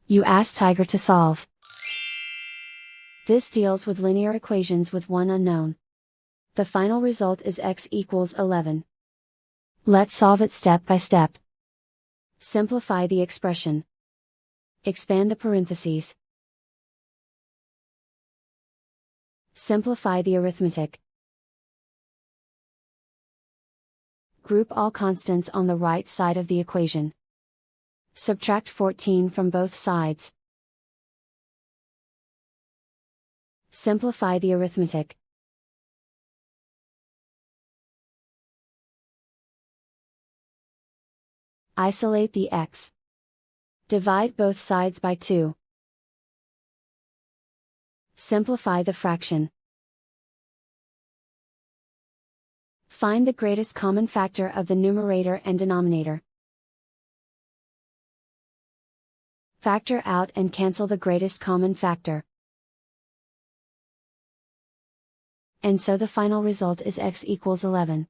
You ask Tiger to solve. This deals with linear equations with one unknown. The final result is x equals 11. Let's solve it step by step. Simplify the expression. Expand the parentheses. Simplify the arithmetic. Group all constants on the right side of the equation. Subtract 14 from both sides. Simplify the arithmetic. Isolate the x. Divide both sides by 2. Simplify the fraction. Find the greatest common factor of the numerator and denominator. Factor out and cancel the greatest common factor. And so the final result is x equals 11.